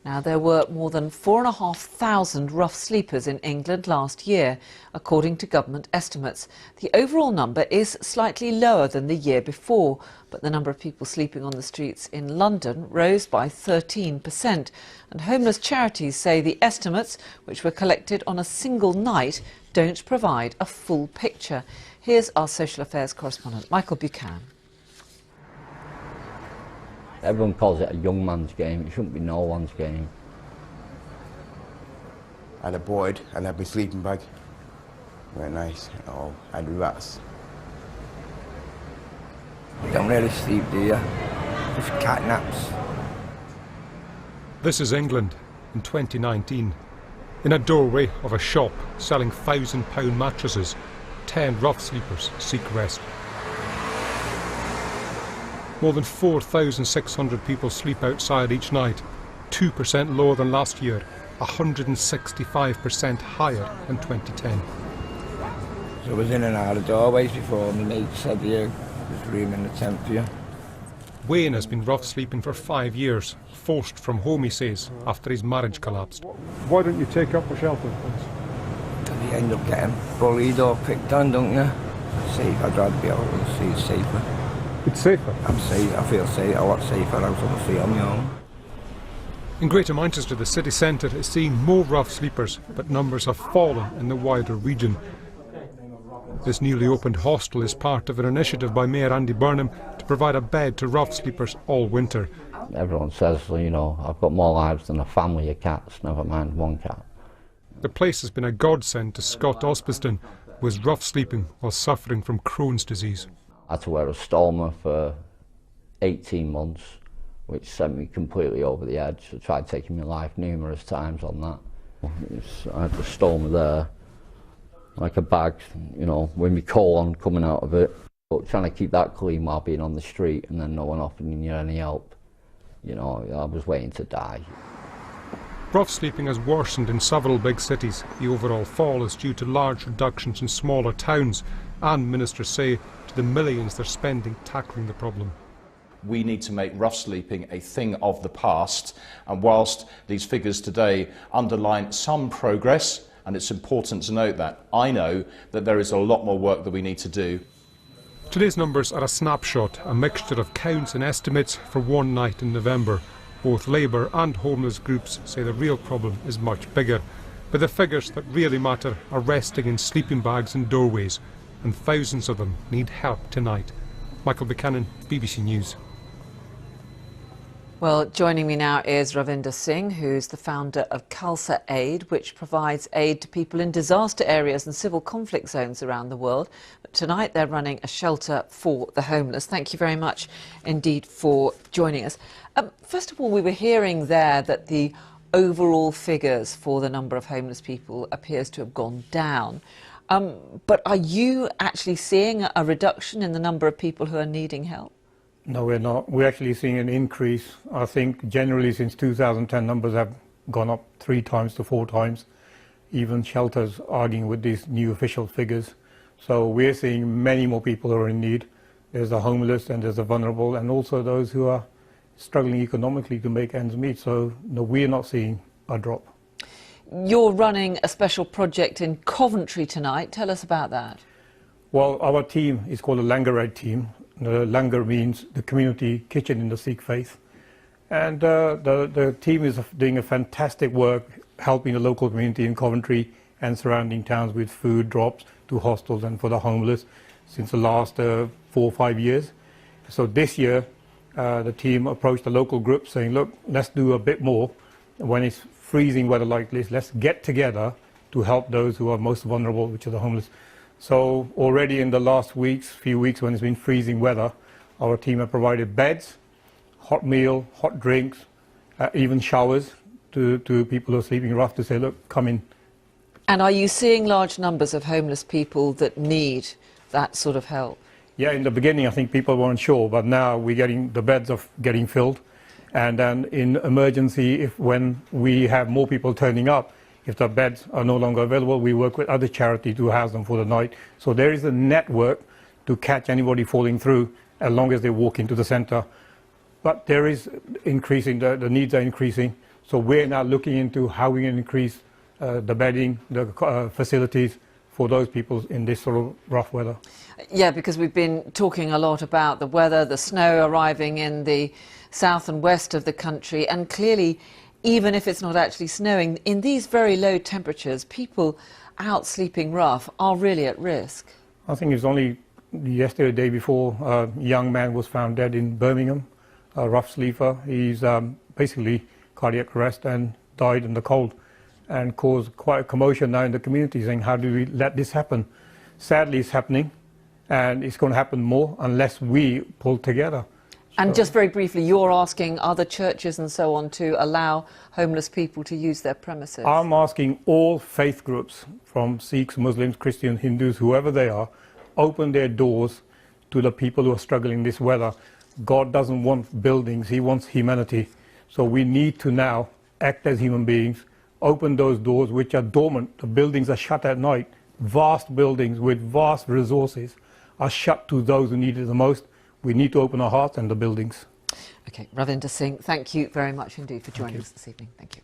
Now, there were more than 4,500 rough sleepers in England last year, according to government estimates. The overall number is slightly lower than the year before, but the number of people sleeping on the streets in London rose by 13%. And homeless charities say the estimates, which were collected on a single night, don't provide a full picture. Here's our social affairs correspondent, Michael Buchanan. Everyone calls it a young man's game. It shouldn't be no one's game. I had a board and I had my sleeping bag. Very nice. Oh, I had rats. You don't really sleep, do you? Just cat naps. This is England in 2019. In a doorway of a shop selling £1,000 mattresses, 10 rough sleepers seek rest. More than 4,600 people sleep outside each night, 2% lower than last year, 165% higher than 2010. So I was in and out of doorways before, and my mate said, "Yeah, there's room in the tent for you." Wayne has been rough sleeping for 5 years, forced from home, he says, after his marriage collapsed. Why don't you take up a shelter? Because you end up getting bullied or picked on, don't you? Safe. I'd rather be able to see it safer. It's safer. I'm safe. I feel safe. A lot safer out on the field on my own. In Greater Manchester, the city centre is seeing more rough sleepers, but numbers have fallen in the wider region. This newly opened hostel is part of an initiative by Mayor Andy Burnham to provide a bed to rough sleepers all winter. Everyone says, you know, I've got more lives than a family of cats, never mind one cat. The place has been a godsend to Scott Osbiston, who was rough sleeping while suffering from Crohn's disease. I had to wear a stoma for 18 months, which sent me completely over the edge. I tried taking my life numerous times on that. I had the stoma there, like a bag, you know, with my colon coming out of it. But trying to keep that clean while being on the street and then no one offering you any help, you know, I was waiting to die. Rough sleeping has worsened in several big cities. The overall fall is due to large reductions in smaller towns, and ministers say to the millions they're spending tackling the problem. We need to make rough sleeping a thing of the past, and whilst these figures today underline some progress, and it's important to note that, I know that there is a lot more work that we need to do. Today's numbers are a snapshot, a mixture of counts and estimates for one night in November. Both Labour and homeless groups say the real problem is much bigger, but the figures that really matter are resting in sleeping bags and doorways, and thousands of them need help tonight. Michael Buchanan, BBC News. Well, joining me now is Ravinder Singh, who's the founder of Khalsa Aid, which provides aid to people in disaster areas and civil conflict zones around the world. But tonight they're running a shelter for the homeless. Thank you very much indeed for joining us. First of all, we were hearing there that the overall figures for the number of homeless people appears to have gone down. But are you actually seeing a reduction in the number of people who are needing help? No, we're not. We're actually seeing an increase. I think generally since 2010 numbers have gone up 3 times to 4 times. Even shelters arguing with these new official figures. So we're seeing many more people who are in need. There's the homeless and there's the vulnerable and also those who are struggling economically to make ends meet. So no, we're not seeing a drop. You're running a special project in Coventry tonight. Tell us about that. Well, our team is called a Langar Aid team. The Langar means the community kitchen in the Sikh faith. And the team is doing a fantastic work helping the local community in Coventry and surrounding towns with food drops to hostels and for the homeless since the last 4 or 5 years. So this year, the team approached the local group saying, look, let's do a bit more. When it's freezing weather like this, let's get together to help those who are most vulnerable, which are the homeless. So already in the last few weeks when it's been freezing weather, our team have provided beds, hot meal, hot drinks, even showers to people who are sleeping rough to say, look, come in. And are you seeing large numbers of homeless people that need that sort of help? Yeah, in the beginning I think people weren't sure, but now we're getting the beds are getting filled. And then in emergency, when we have more people turning up, if the beds are no longer available, we work with other charities to house them for the night. So there is a network to catch anybody falling through as long as they walk into the centre. But there is increasing, the needs are increasing. So we're now looking into how we can increase the bedding, the facilities for those people in this sort of rough weather. Yeah, because we've been talking a lot about the weather, the snow arriving in the south and west of the country, and clearly, even if it's not actually snowing, in these very low temperatures, people out sleeping rough are really at risk. I think it was only yesterday, the day before, a young man was found dead in Birmingham, a rough sleeper. He's basically cardiac arrest and died in the cold, and caused quite a commotion now in the community, saying, how do we let this happen? Sadly, it's happening, and it's going to happen more unless we pull together. And just very briefly, you're asking other churches and so on to allow homeless people to use their premises? I'm asking all faith groups, from Sikhs, Muslims, Christians, Hindus, whoever they are, open their doors to the people who are struggling in this weather. God doesn't want buildings, he wants humanity. So we need to now act as human beings, open those doors which are dormant. The buildings are shut at night. Vast buildings with vast resources are shut to those who need it the most. We need to open our hearts and the buildings. OK, Ravinder Singh, thank you very much indeed for joining us this evening. Thank you.